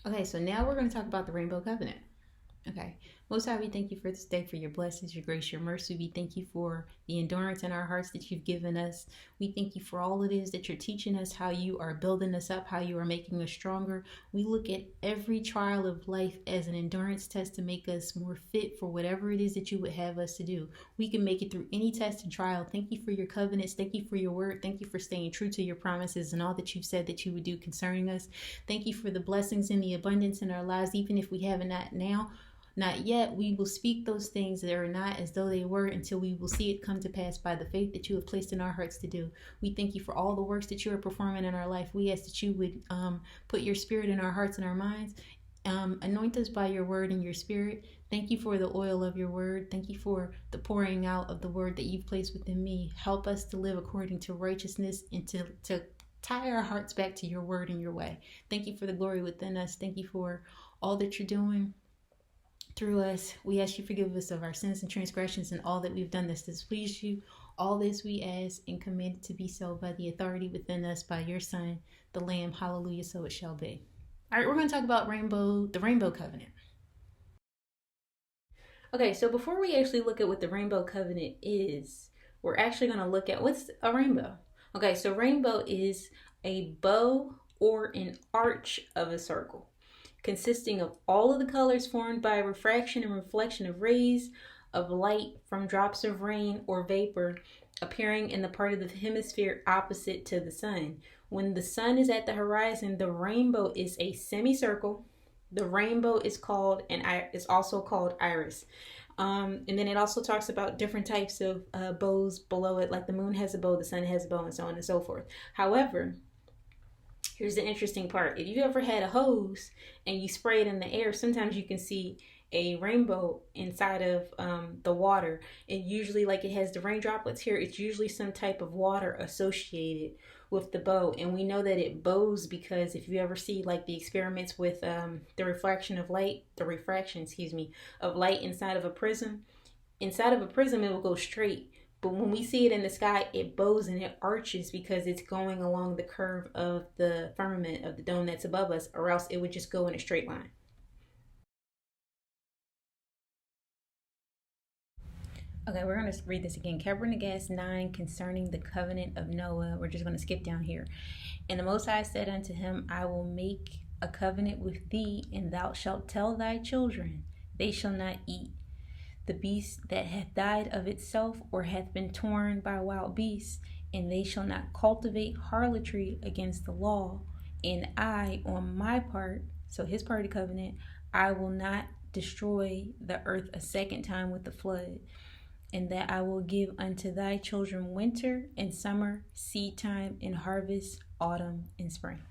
Okay, so now we're going to talk about the Rainbow Covenant. Okay. Most High, we thank you for this day, for your blessings, your grace, your mercy. We thank you for the endurance in our hearts that you've given us. We thank you for all it is that you're teaching us, how you are building us up, how you are making us stronger. We look at every trial of life as an endurance test to make us more fit for whatever it is that you would have us to do. We can make it through any test and trial. Thank you for your covenants. Thank you for your word. Thank you for staying true to your promises and all that you've said that you would do concerning us. Thank you for the blessings and the abundance in our lives, even if we have it not now. Not yet, we will speak those things that are not as though they were until we will see it come to pass by the faith that you have placed in our hearts to do. We thank you for all the works that you are performing in our life. We ask that you would put your spirit in our hearts and our minds. Anoint us by your word and your spirit. Thank you for the oil of your word. Thank you for the pouring out of the word that you've placed within me. Help us to live according to righteousness and to tie our hearts back to your word and your way. Thank you for the glory within us. Thank you for all that you're doing through us. We ask you forgive us of our sins and transgressions and all that we've done that's displeased you. All this we ask and command it to be so by the authority within us by your Son, the Lamb. Hallelujah, so it shall be. All right, we're going to talk about the Rainbow Covenant. Okay, so before we actually look at what the Rainbow Covenant is, we're actually going to look at what's a rainbow. Okay, so rainbow is a bow or an arch of a circle, consisting of all of the colors formed by refraction and reflection of rays of light from drops of rain or vapor appearing in the part of the hemisphere opposite to the sun. When the sun is at the horizon, the rainbow is a semicircle. The rainbow is also called iris. And then it also talks about different types of bows below it, like the moon has a bow, the sun has a bow, and so on and so forth. However, here's the interesting part. If you ever had a hose and you spray it in the air, sometimes you can see a rainbow inside of the water. And usually, like it has the rain droplets here, it's usually some type of water associated with the bow. And we know that it bows because if you ever see like the experiments with the refraction of light of light inside of a prism, it will go straight. But when we see it in the sky, it bows and it arches because it's going along the curve of the firmament of the dome that's above us, or else it would just go in a straight line. Okay, we're going to read this again. Kebra 9 concerning the covenant of Noah. We're just going to skip down here. And the Most High said unto him, I will make a covenant with thee, and thou shalt tell thy children, they shall not eat the beast that hath died of itself, or hath been torn by wild beasts, and they shall not cultivate harlotry against the law. And I, on my part, so his part of the covenant, I will not destroy the earth a second time with the flood, and that I will give unto thy children winter and summer, seed time and harvest, autumn and spring.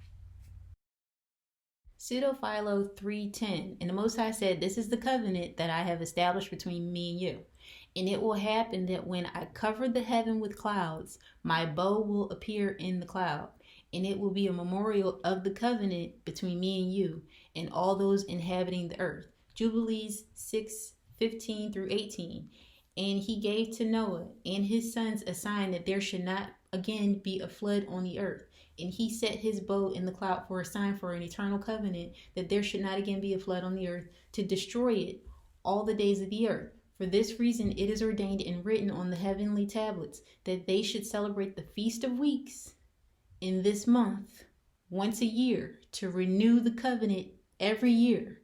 Pseudo-Philo 3:10, and the Most High said, this is the covenant that I have established between me and you. And it will happen that when I cover the heaven with clouds, my bow will appear in the cloud, and it will be a memorial of the covenant between me and you and all those inhabiting the earth. Jubilees 6:15 through 18. And he gave to Noah and his sons a sign that there should not again be a flood on the earth. And he set his bow in the cloud for a sign, for an eternal covenant, that there should not again be a flood on the earth, to destroy it all the days of the earth. For this reason it is ordained and written on the heavenly tablets, that they should celebrate the Feast of Weeks in this month once a year, to renew the covenant every year.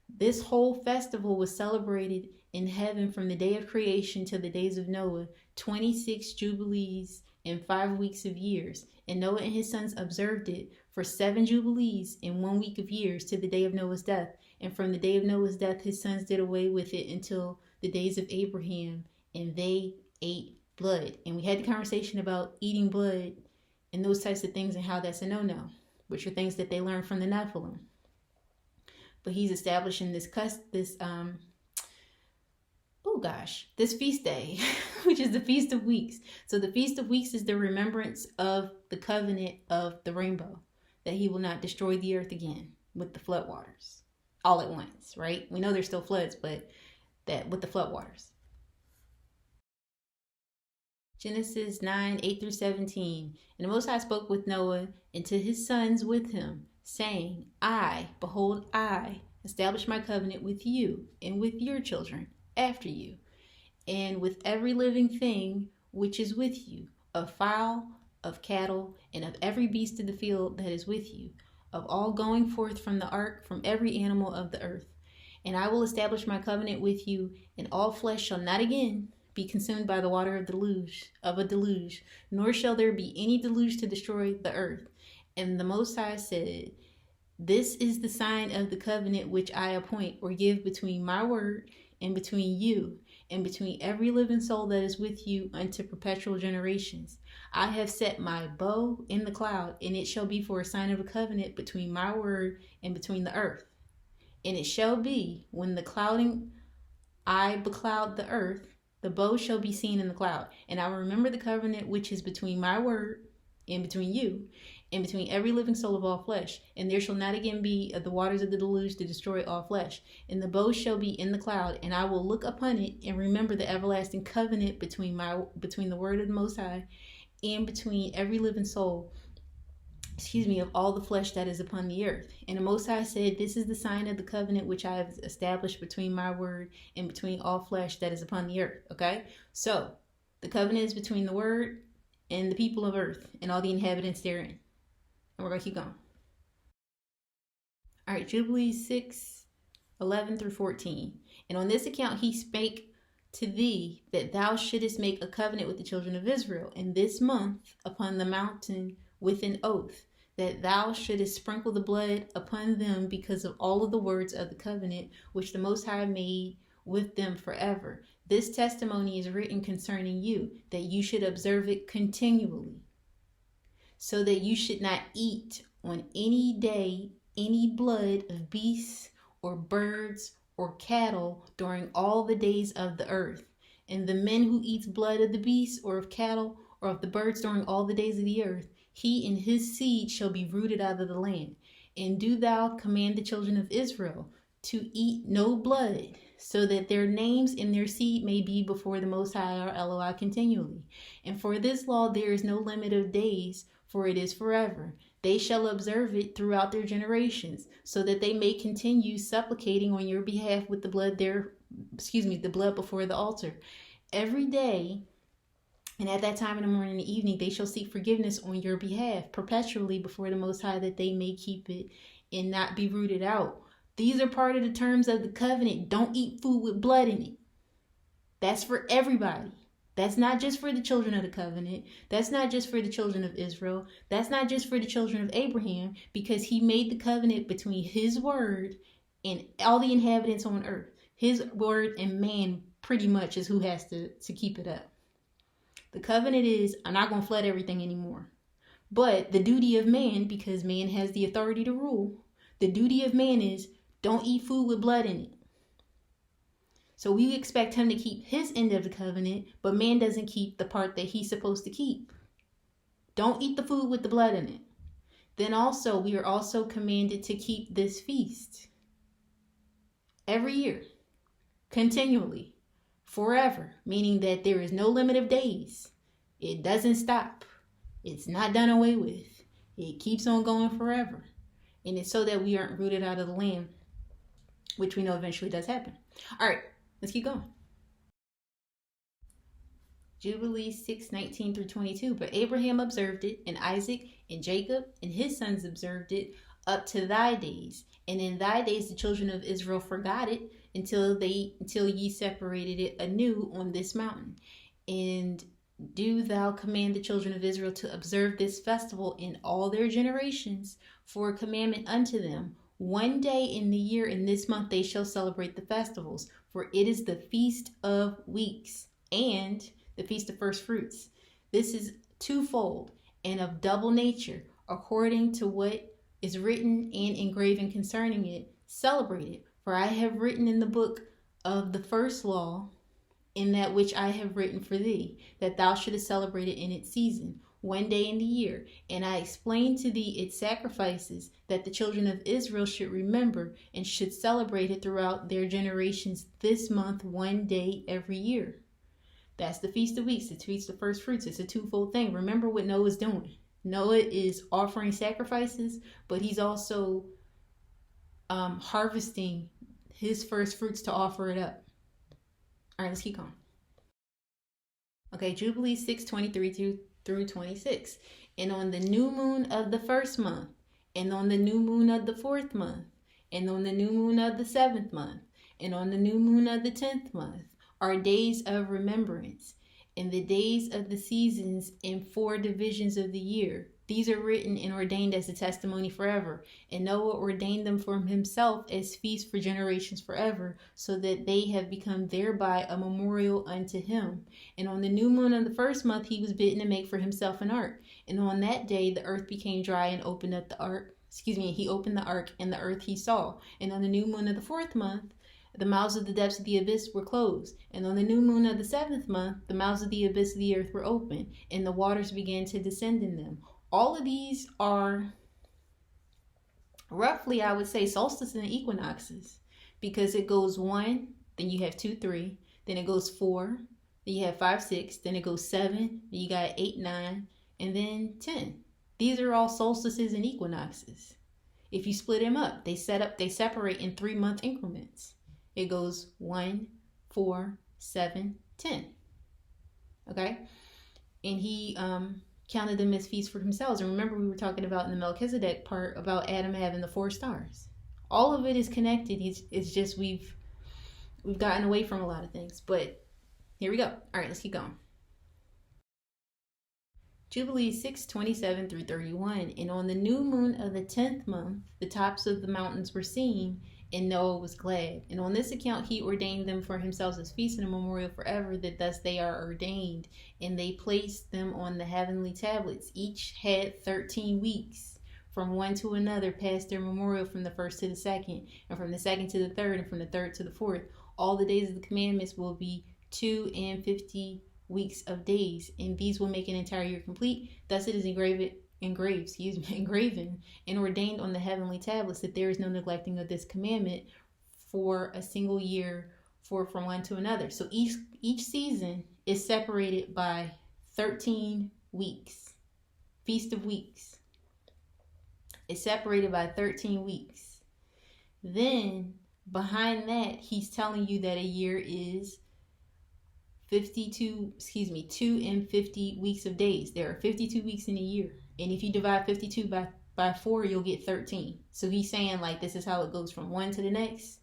This whole festival was celebrated in heaven from the day of creation to the days of Noah, 26 jubilees and 5 weeks of years. And Noah and his sons observed it for 7 jubilees and 1 week of years to the day of Noah's death. And from the day of Noah's death, his sons did away with it until the days of Abraham, and they ate blood. And we had the conversation about eating blood and those types of things and how that's a no-no, which are things that they learned from the Nephilim. But he's establishing this feast day, which is the Feast of Weeks. So the Feast of Weeks is the remembrance of the covenant of the rainbow, that he will not destroy the earth again with the flood waters all at once, right? We know there's still floods, but that with the flood waters. Genesis 9:8 through 17. And the Most High spoke with Noah and to his sons with him, saying, behold, I establish my covenant with you and with your children after you, and with every living thing which is with you, of fowl, of cattle, and of every beast of the field that is with you, of all going forth from the ark, from every animal of the earth. And I will establish my covenant with you, and all flesh shall not again be consumed by the water of a deluge, nor shall there be any deluge to destroy the earth. And the Most High said, this is the sign of the covenant which I appoint or give between my word and between you and between every living soul that is with you unto perpetual generations. I have set my bow in the cloud, and it shall be for a sign of a covenant between my word and between the earth. And it shall be, when the clouding I becloud the earth, the bow shall be seen in the cloud. And I will remember the covenant which is between my word and between you, and between every living soul of all flesh. And there shall not again be of the waters of the deluge to destroy all flesh. And the bow shall be in the cloud, and I will look upon it and remember the everlasting covenant between the word of the Most High and between every living soul, of all the flesh that is upon the earth. And the Most High said, this is the sign of the covenant which I have established between my word and between all flesh that is upon the earth. Okay? So, the covenant is between the word and the people of earth and all the inhabitants therein. And we're going to keep going. All right, Jubilees 6:11 through 14. And on this account he spake to thee that thou shouldest make a covenant with the children of Israel in this month upon the mountain with an oath, that thou shouldest sprinkle the blood upon them because of all of the words of the covenant which the Most High made with them forever. This testimony is written concerning you, that you should observe it continually, so that you should not eat on any day any blood of beasts or birds or cattle during all the days of the earth. And the man who eats blood of the beasts or of cattle or of the birds during all the days of the earth, he and his seed shall be rooted out of the land. And do thou command the children of Israel to eat no blood, so that their names and their seed may be before the Most High our Eloi continually. And for this law there is no limit of days, for it is forever. They shall observe it throughout their generations, so that they may continue supplicating on your behalf with the blood the blood before the altar. Every day, and at that time in the morning and the evening, they shall seek forgiveness on your behalf perpetually before the Most High, that they may keep it and not be rooted out. These are part of the terms of the covenant. Don't eat food with blood in it. That's for everybody. That's not just for the children of the covenant. That's not just for the children of Israel. That's not just for the children of Abraham, because he made the covenant between his word and all the inhabitants on earth. His word and man pretty much is who has to keep it up. The covenant is, I'm not going to flood everything anymore. But the duty of man, because man has the authority to rule, the duty of man is, don't eat food with blood in it. So we expect him to keep his end of the covenant, but man doesn't keep the part that he's supposed to keep. Don't eat the food with the blood in it. Then also, we are also commanded to keep this feast every year, continually, forever, meaning that there is no limit of days. It doesn't stop. It's not done away with. It keeps on going forever. And it's so that we aren't rooted out of the land, which we know eventually does happen. All right, let's keep going. Jubilees 6:19 through 22. But Abraham observed it, and Isaac and Jacob and his sons observed it up to thy days. And in thy days the children of Israel forgot it until ye separated it anew on this mountain. And do thou command the children of Israel to observe this festival in all their generations for a commandment unto them. One day in the year in this month they shall celebrate the festivals, for it is the feast of weeks and the feast of first fruits. This is twofold and of double nature, according to what is written and engraven concerning it. Celebrate it, for I have written in the book of the first law, in that which I have written for thee, that thou shouldest celebrate it in its season, one day in the year. And I explained to thee its sacrifices, that the children of Israel should remember and should celebrate it throughout their generations this month, one day every year. That's the Feast of Weeks, the Feast of First Fruits. It's a twofold thing. Remember what Noah's doing. Noah is offering sacrifices, but he's also harvesting his first fruits to offer it up. All right, let's keep going. Okay, Jubilee 6:23 through 26. And on the new moon of the first month, and on the new moon of the fourth month, and on the new moon of the seventh month, and on the new moon of the 10th month are days of remembrance, and the days of the seasons in 4 divisions of the year. These are written and ordained as a testimony forever. And Noah ordained them for himself as feasts for generations forever, so that they have become thereby a memorial unto him. And on the new moon of the first month he was bidden to make for himself an ark. And on that day the earth became dry and opened up the ark. He opened the ark, and the earth he saw. And on the new moon of the fourth month, the mouths of the depths of the abyss were closed. And on the new moon of the 7th month, the mouths of the abyss of the earth were open, and the waters began to descend in them. All of these are roughly, I would say, solstices and equinoxes, because it goes 1, then you have 2, 3, then it goes 4, then you have 5, 6, then it goes 7, then you got 8, 9, and then 10. These are all solstices and equinoxes. If you split them up, they separate in 3-month increments. It goes 1, 4, 7, 10. Okay? And he counted them as feasts for themselves. And remember, we were talking about in the Melchizedek part about Adam having the 4 stars. All of it is connected. It's just we've gotten away from a lot of things. But here we go. All right, let's keep going. Jubilee 6:27 through 31. And on the new moon of the 10th month, the tops of the mountains were seen, and Noah was glad. And on this account he ordained them for himself as feasts and a memorial forever, that thus they are ordained. And they placed them on the heavenly tablets. Each had 13 weeks. From one to another passed their memorial, from the first to the second, and from the second to the third, and from the third to the fourth. All the days of the commandments will be 250 weeks of days, and these will make an entire year complete. Thus it is engraven and ordained on the heavenly tablets, that there is no neglecting of this commandment for a single year, from one to another. So each season is separated by 13 weeks. Feast of Weeks. It's separated by 13 weeks. Then behind that, he's telling you that a year is 2 and 50 weeks of days. There are 52 weeks in a year. And if you divide 52 by 4, you'll get 13. So he's saying, like, this is how it goes from one to the next.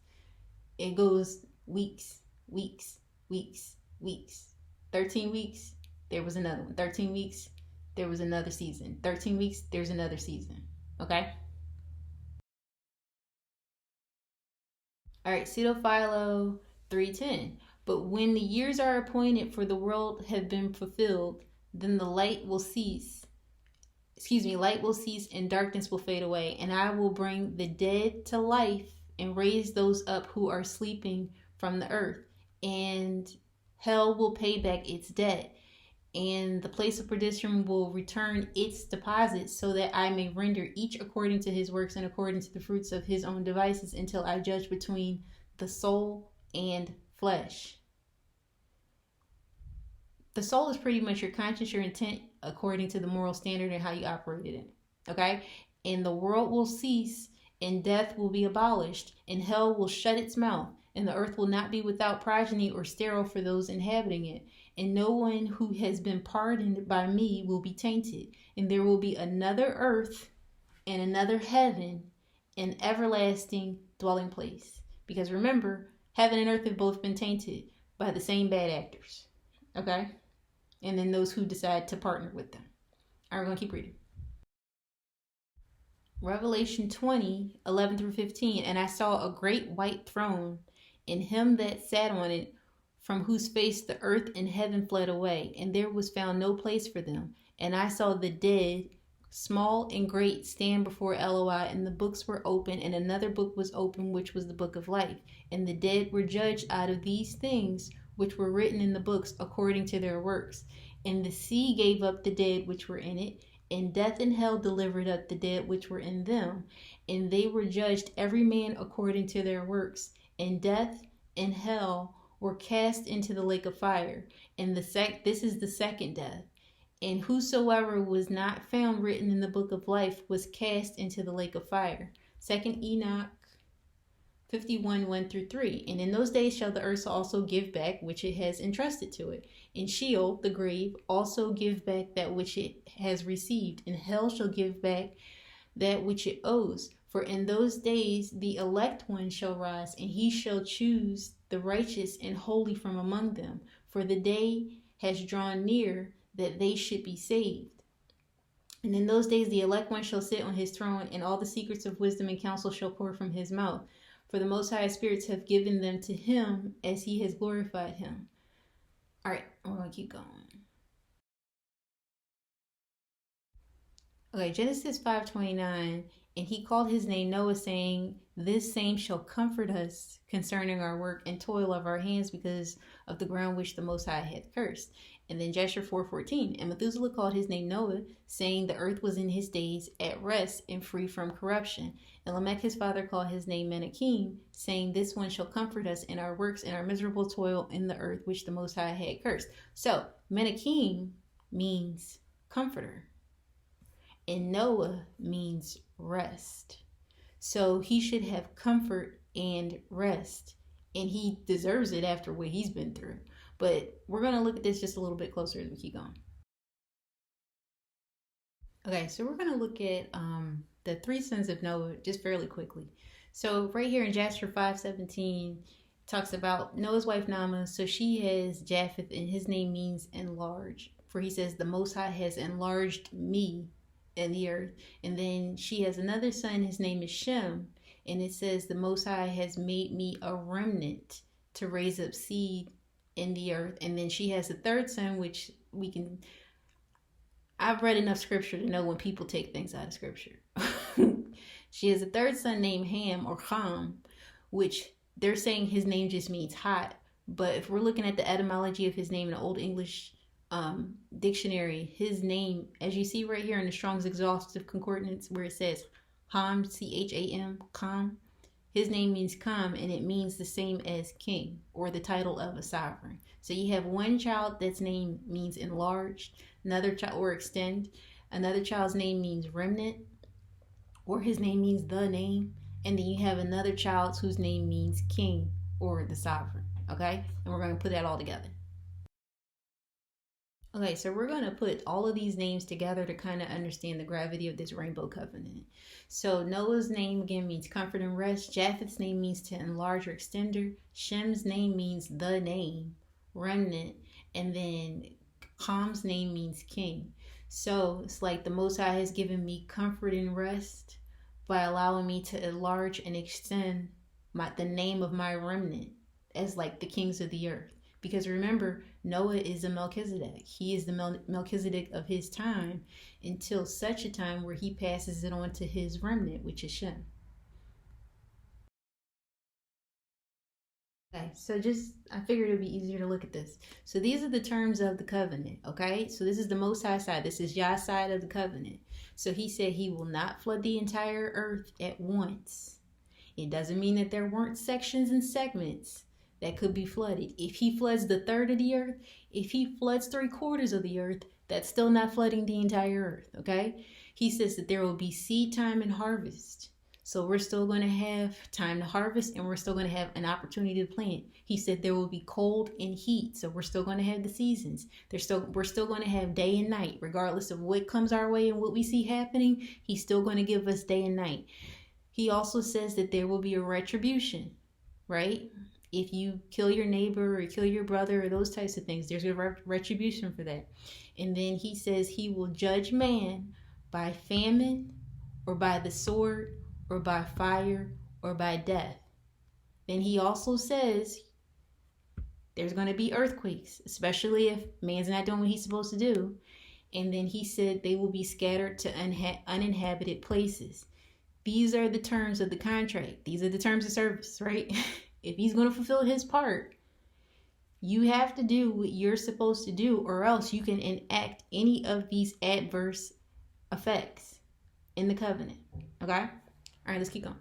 It goes weeks, weeks, weeks, weeks. 13 weeks, there was another one. 13 weeks, there was another season. 13 weeks, there's another season. Okay? All right, Pseudophilo 3:10. But when the years are appointed for the world have been fulfilled, then the light will cease. Light will cease and darkness will fade away. And I will bring the dead to life and raise those up who are sleeping from the earth. And hell will pay back its debt. And the place of perdition will return its deposits, so that I may render each according to his works and according to the fruits of his own devices, until I judge between the soul and flesh. The soul is pretty much your conscience, your intent, according to the moral standard and how you operated it. Okay? And the world will cease, and death will be abolished, and hell will shut its mouth, and the earth will not be without progeny or sterile for those inhabiting it. And no one who has been pardoned by me will be tainted. And there will be another earth and another heaven, an everlasting dwelling place. Because remember, heaven and earth have both been tainted by the same bad actors. Okay? And then those who decide to partner with them. All right, we're going to keep reading. Revelation 20:11 through 15. And I saw a great white throne, and him that sat on it, from whose face the earth and heaven fled away, and there was found no place for them. And I saw the dead, small and great, stand before Eloi, and the books were open, and another book was open, which was the book of life. And the dead were judged out of these things which were written in the books according to their works. And the sea gave up the dead which were in it, and death and hell delivered up the dead which were in them. And they were judged every man according to their works. And death and hell were cast into the lake of fire. And this is the second death. And whosoever was not found written in the book of life was cast into the lake of fire. 2 Enoch 51, 1 through 3. And in those days shall the earth also give back which it has entrusted to it. And Sheol, the grave, also give back that which it has received. And hell shall give back that which it owes. For in those days the elect one shall rise, and he shall choose the righteous and holy from among them. For the day has drawn near that they should be saved. And in those days the elect one shall sit on his throne, and all the secrets of wisdom and counsel shall pour from his mouth. For the Most High spirits have given them to him as he has glorified him. All right, we're going to keep going. Okay, Genesis 5:29. And he called his name Noah, saying, this same shall comfort us concerning our work and toil of our hands because of the ground which the Most High hath cursed. And then Joshua 4:14. And Methuselah called his name Noah, saying the earth was in his days at rest and free from corruption. And Lamech his father called his name Menachem, saying this one shall comfort us in our works and our miserable toil in the earth which the Most High had cursed. So Menachem means comforter. And Noah means rest. So he should have comfort and rest. And he deserves it after what he's been through. But we're going to look at this just a little bit closer as we keep going. Okay, so we're going to look at the three sons of Noah just fairly quickly. So right here in Jasher 5:17, talks about Noah's wife Naamah. So she has Japheth, and his name means enlarge. For he says, the Most High has enlarged me in the earth. And then she has another son, his name is Shem, and it says the Most High has made me a remnant to raise up seed in the earth. And then she has a third son, which I've read enough scripture to know when people take things out of scripture. She has a third son named Ham or Ham, which they're saying his name just means hot. But if we're looking at the etymology of his name in the Old English dictionary, his name, as you see right here in the Strong's Exhaustive Concordance, where it says Ham, Cham, Kham, his name means calm, and it means the same as king or the title of a sovereign. So you have one child that's name means enlarged, another child or extend, another child's name means remnant, or his name means the name, and then you have another child whose name means king or the sovereign. Okay, and we're going to put that all together. Okay, so we're going to put all of these names together to kind of understand the gravity of this rainbow covenant. So Noah's name again means comfort and rest. Japheth's name means to enlarge or extender. Shem's name means the name, remnant. And then Ham's name means king. So it's like the Most High has given me comfort and rest by allowing me to enlarge and extend the name of my remnant as like the kings of the earth. Because remember, Noah is a Melchizedek. He is the Melchizedek of his time until such a time where he passes it on to his remnant, which is Shem. Okay, so I figured it would be easier to look at this. So these are the terms of the covenant, okay? So this is the Most High side. This is Yah's side of the covenant. So he said he will not flood the entire earth at once. It doesn't mean that there weren't sections and segments that could be flooded. If he floods the third of the earth, if he floods 3/4 of the earth, that's still not flooding the entire earth, okay? He says that there will be seed time and harvest. So we're still going to have time to harvest, and we're still going to have an opportunity to plant. He said there will be cold and heat, so we're still going to have the seasons. We're still going to have day and night, regardless of what comes our way and what we see happening. He's still going to give us day and night. He also says that there will be a retribution, right? If you kill your neighbor or kill your brother or those types of things, there's a retribution for that. And then he says he will judge man by famine or by the sword or by fire or by death. Then he also says there's going to be earthquakes, especially if man's not doing what he's supposed to do. And then he said they will be scattered to uninhabited places. These are the terms of the contract. These are the terms of service, right? If he's going to fulfill his part, you have to do what you're supposed to do, or else you can enact any of these adverse effects in the covenant. Okay? All right, let's keep going.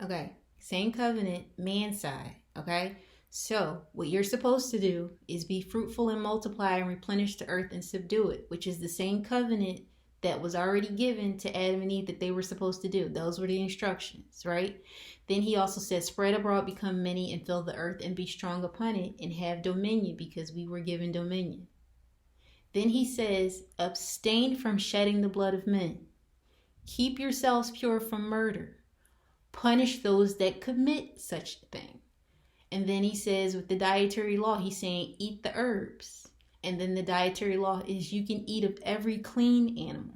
Okay, same covenant, man side. Okay? So, what you're supposed to do is be fruitful and multiply and replenish the earth and subdue it, which is the same covenant that was already given to Adam and Eve that they were supposed to do. Those were the instructions, right? Then he also said, spread abroad, become many, and fill the earth, and be strong upon it, and have dominion, because we were given dominion. Then he says, abstain from shedding the blood of men. Keep yourselves pure from murder. Punish those that commit such a thing. And then he says with the dietary law, he's saying eat the herbs. And then the dietary law is you can eat of every clean animal.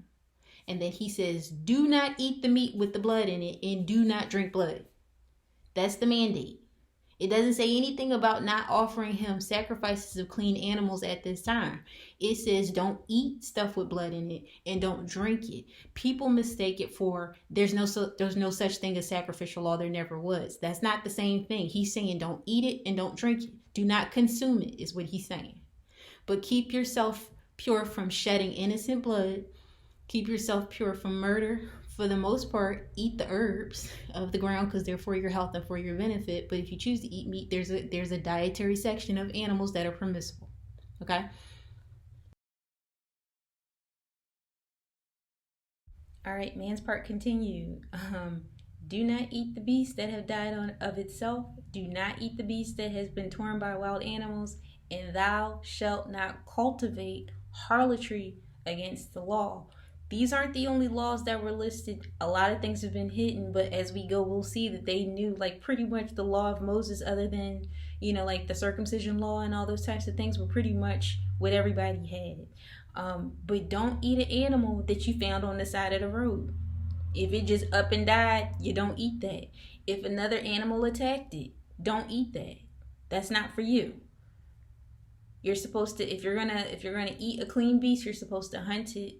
And then he says do not eat the meat with the blood in it, and do not drink blood. That's the mandate. It doesn't say anything about not offering him sacrifices of clean animals at this time. It says don't eat stuff with blood in it and don't drink it. People mistake it for there's no such thing as sacrificial law. There never was. That's not the same thing. He's saying don't eat it and don't drink it. Do not consume it is what he's saying. But keep yourself pure from shedding innocent blood. Keep yourself pure from murder. For the most part, eat the herbs of the ground because they're for your health and for your benefit. But if you choose to eat meat, there's a dietary section of animals that are permissible. Okay? All right, man's part continued. Do not eat the beast that have died of itself. Do not eat the beast that has been torn by wild animals. And thou shalt not cultivate harlotry against the law. These aren't the only laws that were listed. A lot of things have been hidden, but as we go, we'll see that they knew like pretty much the law of Moses, other than, like the circumcision law and all those types of things were pretty much what everybody had. But don't eat an animal that you found on the side of the road. If it just up and died, you don't eat that. If another animal attacked it, don't eat that. That's not for you. You're supposed to, if you're gonna eat a clean beast, you're supposed to hunt it,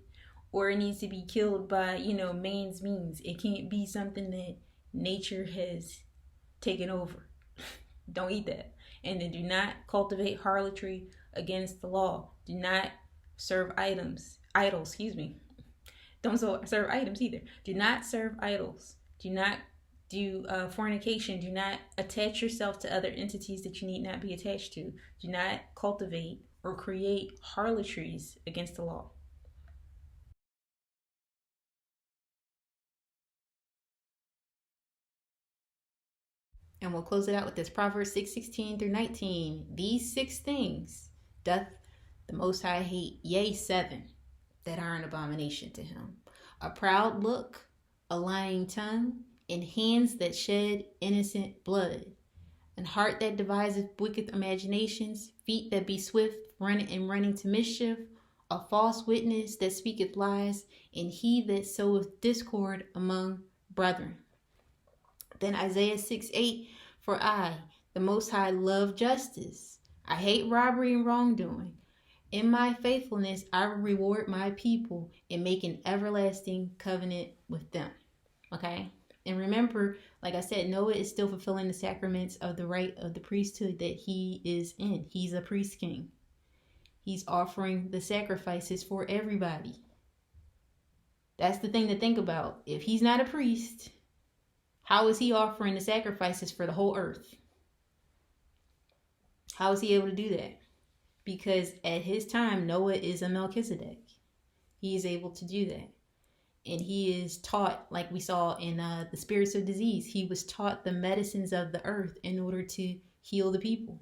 or it needs to be killed by, man's means. It can't be something that nature has taken over. Don't eat that. And then do not cultivate harlotry against the law. Do not serve idols, Don't serve items either. Do not serve idols. Do not do fornication. Do not attach yourself to other entities that you need not be attached to. Do not cultivate or create harlotries against the law. And we'll close it out with this Proverbs 6:16 through 19. These 6 things doth the Most High hate, yea, 7, that are an abomination to him. A proud look, a lying tongue, and hands that shed innocent blood, an heart that deviseth wicked imaginations, feet that be swift running to mischief, a false witness that speaketh lies, and he that soweth discord among brethren. Then Isaiah 6:8, for I, the Most High, love justice. I hate robbery and wrongdoing. In my faithfulness, I will reward my people and make an everlasting covenant with them. Okay? And remember, like I said, Noah is still fulfilling the sacraments of the rite of the priesthood that he is in. He's a priest king. He's offering the sacrifices for everybody. That's the thing to think about. If he's not a priest, how is he offering the sacrifices for the whole earth? How is he able to do that? Because at his time, Noah is a Melchizedek. He is able to do that. And he is taught, like we saw in the Spirits of Disease, he was taught the medicines of the earth in order to heal the people.